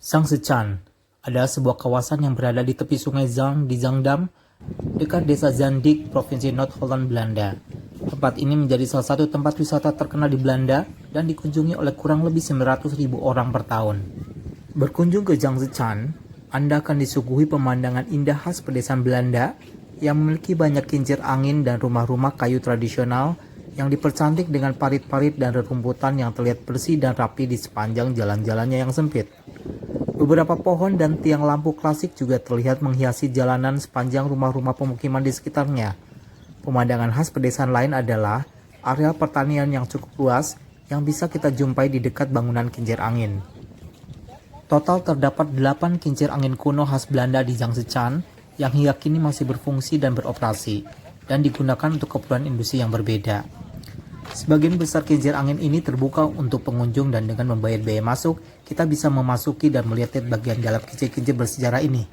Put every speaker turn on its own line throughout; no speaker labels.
Zhangzhechan adalah sebuah kawasan yang berada di tepi sungai Zang di Zaandam, dekat desa Zaanstad, Provinsi Noord-Holland, Belanda. Tempat ini menjadi salah satu tempat wisata terkenal di Belanda dan dikunjungi oleh kurang lebih 900.000 orang per tahun. Berkunjung ke Zhangzhechan, Anda akan disuguhi pemandangan indah khas pedesaan Belanda yang memiliki banyak kincir angin dan rumah-rumah kayu tradisional yang dipercantik dengan parit-parit dan rerumputan yang terlihat bersih dan rapi di sepanjang jalan-jalannya yang sempit. Beberapa pohon dan tiang lampu klasik juga terlihat menghiasi jalanan sepanjang rumah-rumah pemukiman di sekitarnya. Pemandangan khas pedesaan lain adalah area pertanian yang cukup luas yang bisa kita jumpai di dekat bangunan kincir angin. Total terdapat 8 kincir angin kuno khas Belanda di Zhangzhechan yang hingga kini masih berfungsi dan beroperasi dan digunakan untuk keperluan industri yang berbeda. Sebagian besar kincir angin ini terbuka untuk pengunjung dan dengan membayar biaya masuk, kita bisa memasuki dan melihat bagian dalam kincir-kincir bersejarah ini.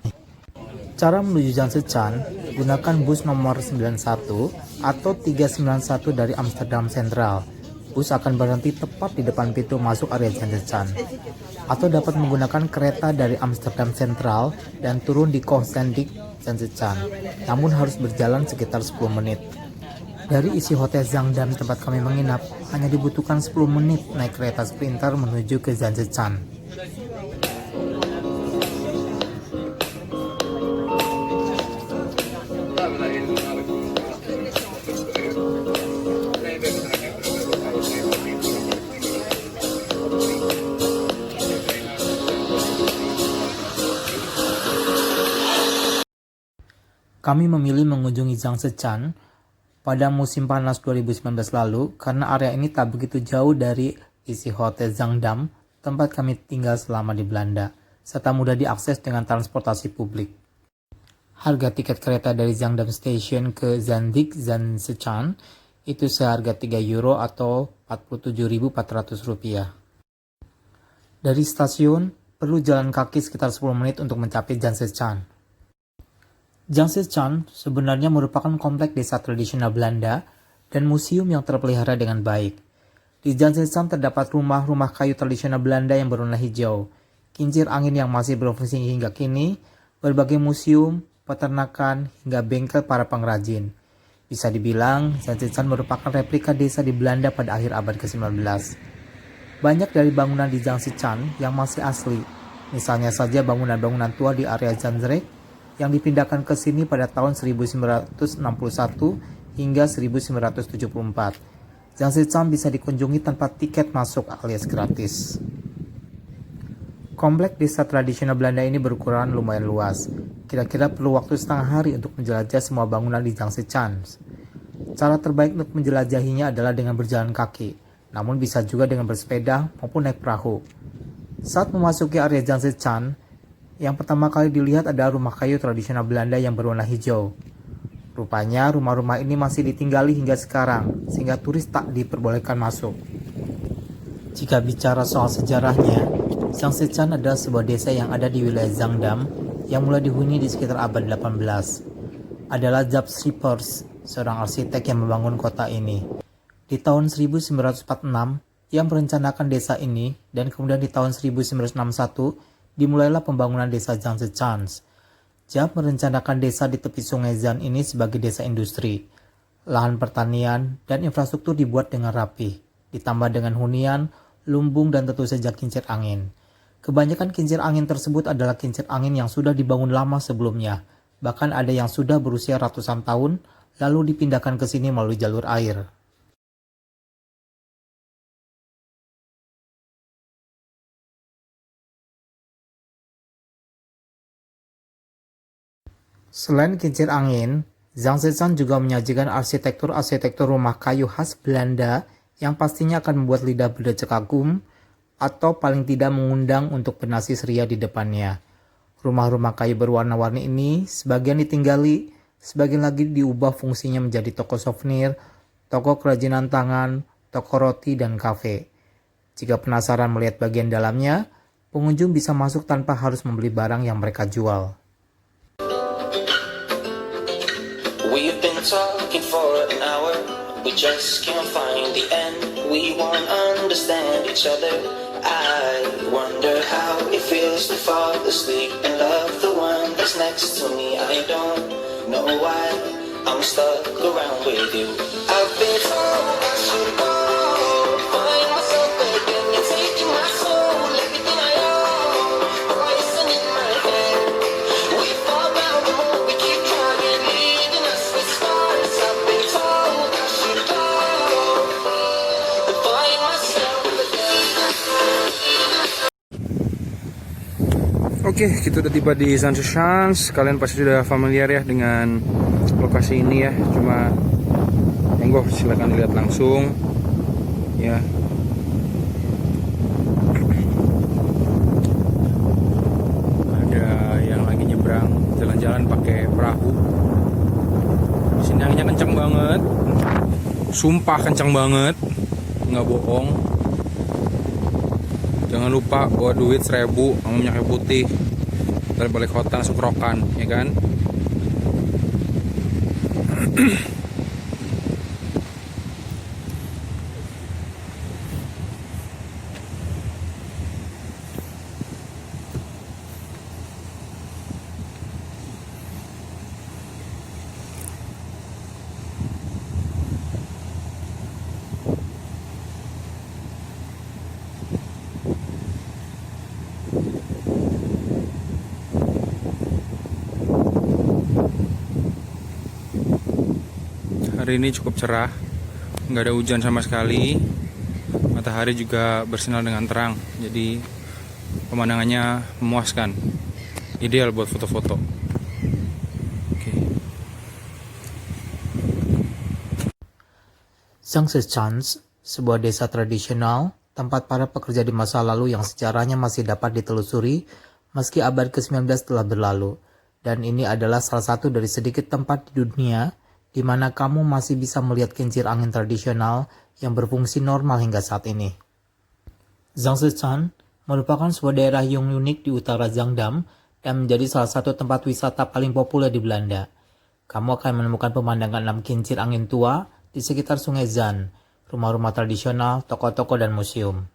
Cara menuju Zhangzhechan, gunakan bus nomor 91 atau 391 dari Amsterdam Central. Bus akan berhenti tepat di depan pintu masuk area Zhangzhechan. Atau dapat menggunakan kereta dari Amsterdam Central dan turun di Koolsendijk, Zhangzhechan. Namun harus berjalan sekitar 10 menit. Dari isi hotel Zaandam tempat kami menginap, hanya dibutuhkan 10 menit naik kereta sprinter menuju ke Zhangzhechan. Kami memilih mengunjungi Zhangzhechan pada musim panas 2019 lalu karena area ini tak begitu jauh dari isi hotel Zaandam, tempat kami tinggal selama di Belanda, serta mudah diakses dengan transportasi publik. Harga tiket kereta dari Zaandam Station ke Zaandijk Zhangzhechan itu seharga 3 euro atau Rp47.400. Dari stasiun, perlu jalan kaki sekitar 10 menit untuk mencapai Zhangzhechan. Zhangzhechan sebenarnya merupakan kompleks desa tradisional Belanda dan museum yang terpelihara dengan baik. Di Zhangzhechan terdapat rumah-rumah kayu tradisional Belanda yang berwarna hijau, kincir angin yang masih berfungsi hingga kini, berbagai museum, peternakan, hingga bengkel para pengrajin. Bisa dibilang, Zhangzhechan merupakan replika desa di Belanda pada akhir abad ke-19. Banyak dari bangunan di Zhangzhechan yang masih asli, misalnya saja bangunan-bangunan tua di area Zaanstad yang dipindahkan ke sini pada tahun 1961 hingga 1974. Zhangzhechan bisa dikunjungi tanpa tiket masuk alias gratis. Kompleks desa tradisional Belanda ini berukuran lumayan luas. Kira-kira perlu waktu setengah hari untuk menjelajah semua bangunan di Zhangzhechan. Cara terbaik untuk menjelajahinya adalah dengan berjalan kaki, namun bisa juga dengan bersepeda maupun naik perahu. Saat memasuki area Zhangzhechan, yang pertama kali dilihat adalah rumah kayu tradisional Belanda yang berwarna hijau. Rupanya rumah-rumah ini masih ditinggali hingga sekarang, sehingga turis tak diperbolehkan masuk. Jika bicara soal sejarahnya, Zhangzhechan adalah sebuah desa yang ada di wilayah Zaandam yang mulai dihuni di sekitar abad 18. Adalah Jaap Schepers, seorang arsitek yang membangun kota ini. Di tahun 1946, ia merencanakan desa ini dan kemudian di tahun 1961, dimulailah pembangunan desa Zhangzhechan. Jaap merencanakan desa di tepi sungai Zan ini sebagai desa industri. Lahan pertanian dan infrastruktur dibuat dengan rapi, ditambah dengan hunian, lumbung dan tentu saja kincir angin. Kebanyakan kincir angin tersebut adalah kincir angin yang sudah dibangun lama sebelumnya. Bahkan ada yang sudah berusia ratusan tahun, lalu dipindahkan ke sini melalui jalur air. Selain kincir angin, Zhangzhechan juga menyajikan arsitektur-arsitektur rumah kayu khas Belanda yang pastinya akan membuat lidah berdecak kagum atau paling tidak mengundang untuk bernasih ceria di depannya. Rumah-rumah kayu berwarna-warni ini sebagian ditinggali, sebagian lagi diubah fungsinya menjadi toko souvenir, toko kerajinan tangan, toko roti, dan kafe. Jika penasaran melihat bagian dalamnya, pengunjung bisa masuk tanpa harus membeli barang yang mereka jual.
We've been talking for an hour, we just can't find the end. we won't understand each other. I wonder how it feels to fall asleep and love the one that's next to me. I don't know why I'm stuck around with you. I've been told I should go, find myself again. You're taking my soul, everything I own, poison in my head. We fall down the more we keep trying, leading us with stars. I've been told I should go, find myself again.
Oke, kita udah tiba di Sunset Chance. Kalian pasti sudah familiar ya dengan lokasi ini ya. Cuma monggo silakan dilihat langsung ya. Ada yang lagi nyebrang jalan-jalan pakai perahu. Di sini anginnya kencang banget. Sumpah kencang banget. Nggak bohong. Jangan lupa bawa duit 1.000 sama minyak kayu putih. Dari balik hotel langsung kerokan, ya kan? Hari ini cukup cerah, nggak ada hujan sama sekali. Matahari juga bersinar dengan terang, jadi pemandangannya memuaskan, ideal buat foto-foto. Oke.
Sunset Chance, sebuah desa tradisional, tempat para pekerja di masa lalu yang sejarahnya masih dapat ditelusuri meski abad ke-19 telah berlalu. Dan ini adalah salah satu dari sedikit tempat di dunia di mana kamu masih bisa melihat kincir angin tradisional yang berfungsi normal hingga saat ini. Zhangzhechan merupakan sebuah daerah yang unik di utara Zangdam dan menjadi salah satu tempat wisata paling populer di Belanda. Kamu akan menemukan pemandangan 6 kincir angin tua di sekitar Sungai Zan, rumah-rumah tradisional, toko-toko, dan museum.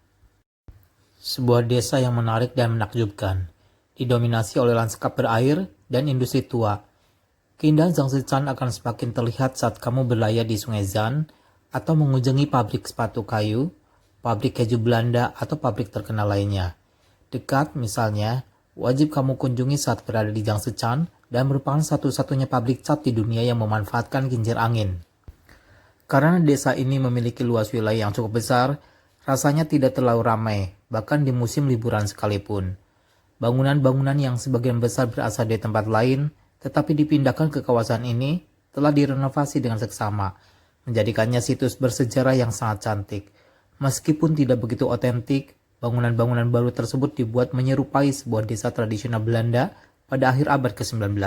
Sebuah desa yang menarik dan menakjubkan, didominasi oleh lanskap berair dan industri tua. Keindahan Zhangzhechan akan semakin terlihat saat kamu berlayar di Sungai Zan atau mengunjungi pabrik sepatu kayu, pabrik keju Belanda, atau pabrik terkenal lainnya. Dekat misalnya, wajib kamu kunjungi saat berada di Zhangzhechan dan merupakan satu-satunya pabrik cat di dunia yang memanfaatkan kincir angin. Karena desa ini memiliki luas wilayah yang cukup besar, rasanya tidak terlalu ramai, bahkan di musim liburan sekalipun. Bangunan-bangunan yang sebagian besar berasal dari tempat lain, tetapi dipindahkan ke kawasan ini, telah direnovasi dengan seksama, menjadikannya situs bersejarah yang sangat cantik. Meskipun tidak begitu otentik, bangunan-bangunan baru tersebut dibuat menyerupai sebuah desa tradisional Belanda pada akhir abad ke-19.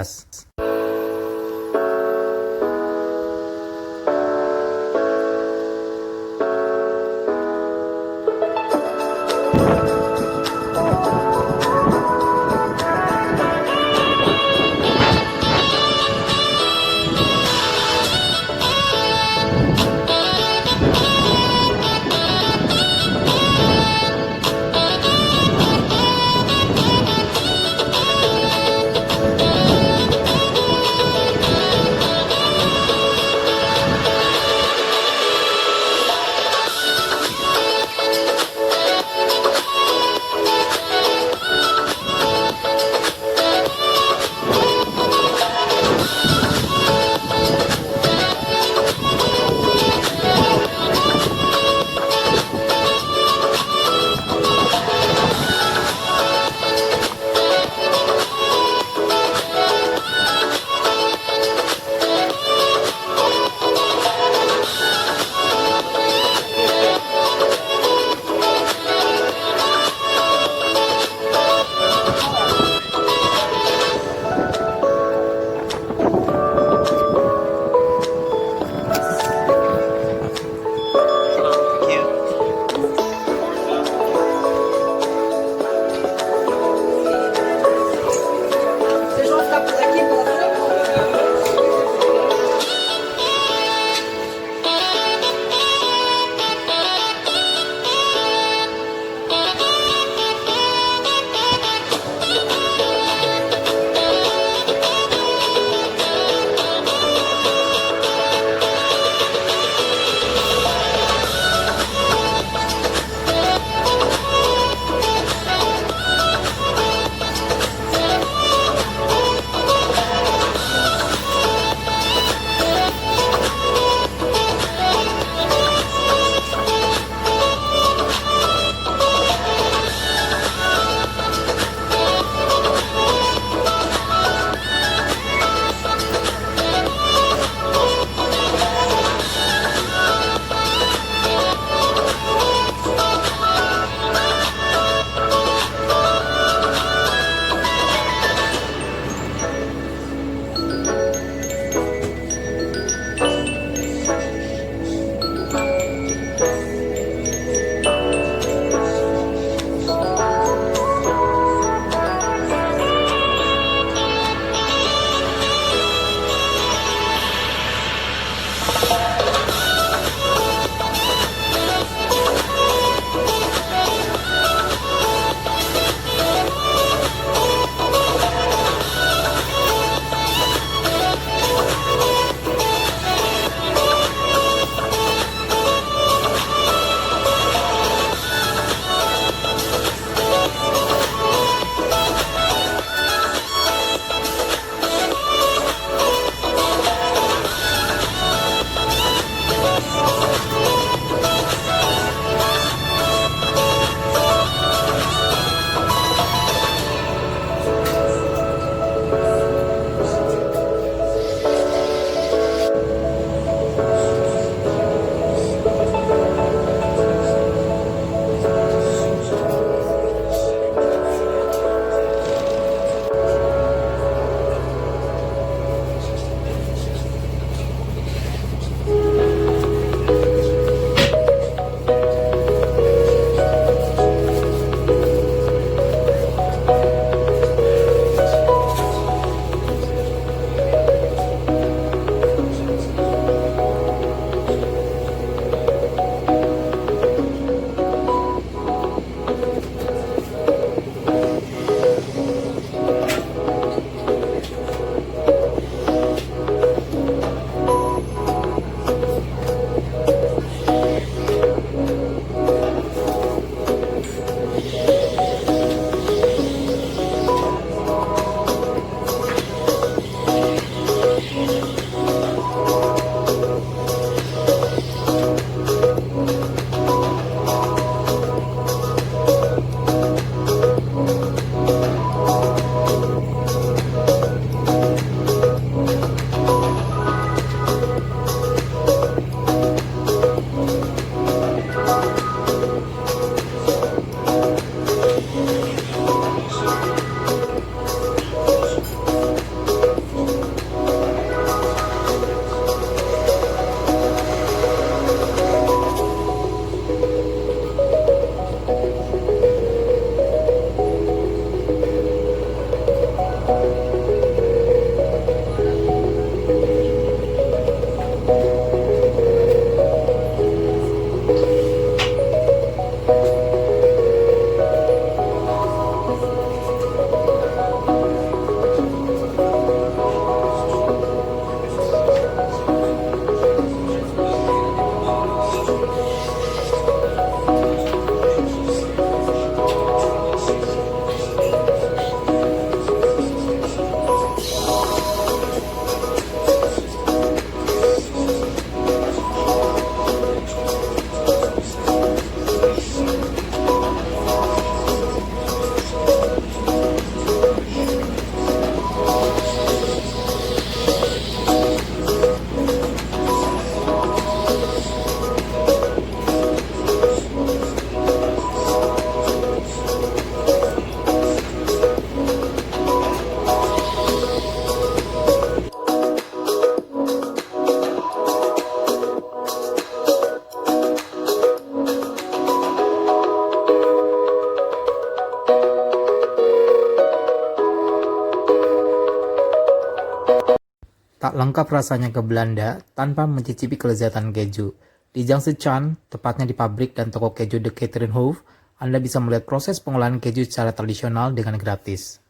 Tak lengkap rasanya ke Belanda tanpa mencicipi kelezatan keju. Di Zhangzhichan, tepatnya di pabrik dan toko keju The Catherine Hof, Anda bisa melihat proses pengolahan keju secara tradisional dengan gratis.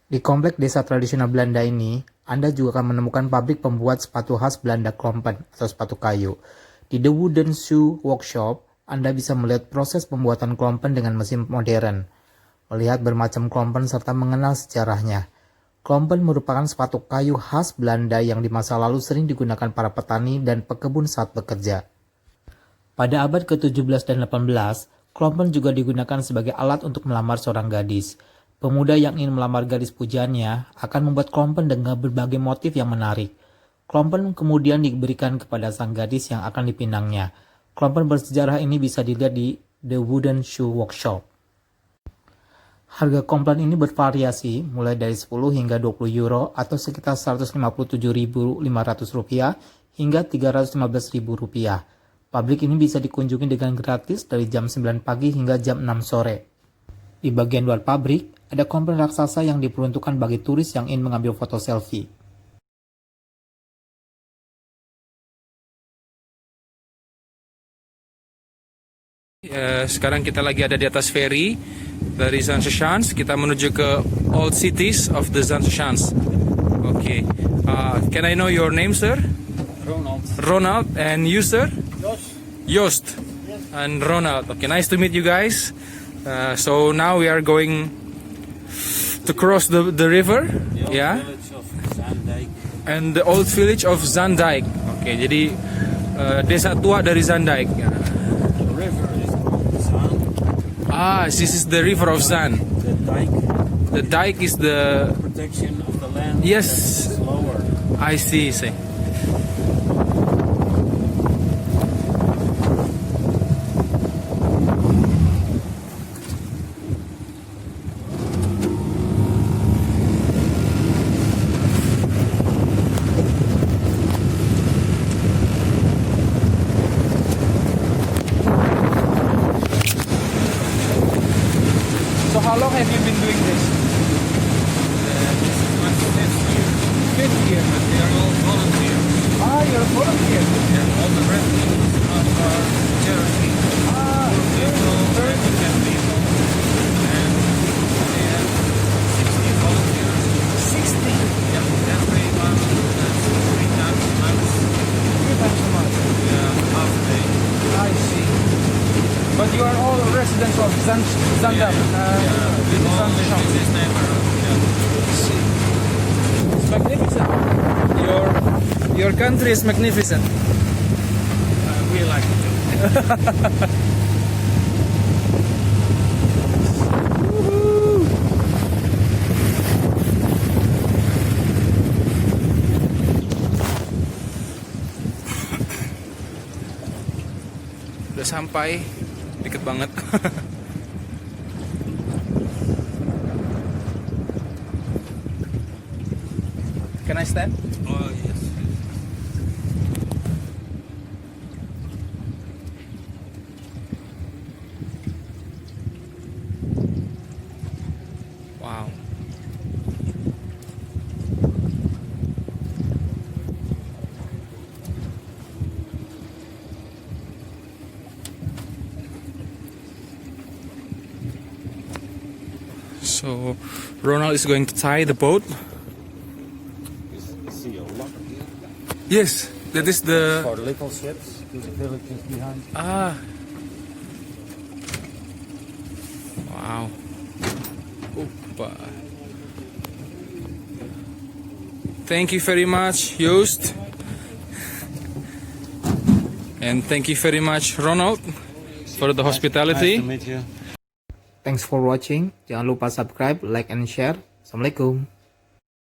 Di komplek desa tradisional Belanda ini, Anda juga akan menemukan pabrik pembuat sepatu khas Belanda klompen atau sepatu kayu. Di The Wooden Shoe Workshop, Anda bisa melihat proses pembuatan klompen dengan mesin modern, melihat bermacam klompen serta mengenal sejarahnya. Klompen merupakan sepatu kayu khas Belanda yang di masa lalu sering digunakan para petani dan pekebun saat bekerja. Pada abad ke-17 dan 18, klompen juga digunakan sebagai alat untuk melamar seorang gadis. Pemuda yang ingin melamar gadis pujaannya akan membuat klompen dengan berbagai motif yang menarik. Klompen kemudian diberikan kepada sang gadis yang akan dipinangnya. Klompen bersejarah ini bisa dilihat di The Wooden Shoe Workshop. Harga klompen ini bervariasi mulai dari 10 hingga 20 euro atau sekitar 157.500 rupiah hingga 315.000 rupiah. Pabrik ini bisa dikunjungi dengan gratis dari jam 9 pagi hingga jam 6 sore. Di bagian luar pabrik, ada klompen raksasa yang diperuntukkan bagi turis yang ingin mengambil foto selfie.
Sekarang kita lagi ada di atas ferry dari Zhangzhichan. Kita menuju ke old cities of the Zhangzhichan. Okay. Can I know your name, sir?
Ronald.
Ronald, and you, sir?
Jos.
Joost. And Ronald. Okay, nice to meet you guys. So now we are going to cross the river. Yeah.
Village of Zaandijk.
And the old village of Zaandijk. Okay, jadi desa tua dari Zaandijk.
The river is called Zaan.
This is the river of Zaan.
The dike,
The dike is the...
protection of the land.
Yes.
Is lower.
I see. So how long have you been doing this?
This is my fifth year.
Fifth year.
But they are all volunteers.
You're a volunteer.
Yeah, all the refugees of our charity. People, African people. And we have 60 volunteers.
60.
Yeah, every month. That's 3 times a month.
3 times a month.
Yeah, half a day.
I see. But you are all residents of Zaandam.
We all live in this neighborhood. Yeah.
It's magnificent. Your country is magnificent.
We like it too.
Udah sampai, deket banget. Can I stand?
Oh, yes.
Wow. So Ronald is going to tie the boat.
You see a lot here.
Yes, that is the...
For little ships to the villages behind.
Wow. Opa. Thank you very much, Joost. And thank you very much, Ronald, for the hospitality.
Nice to meet you.
Thanks for watching. Jangan lupa subscribe, like, and share. Assalamualaikum.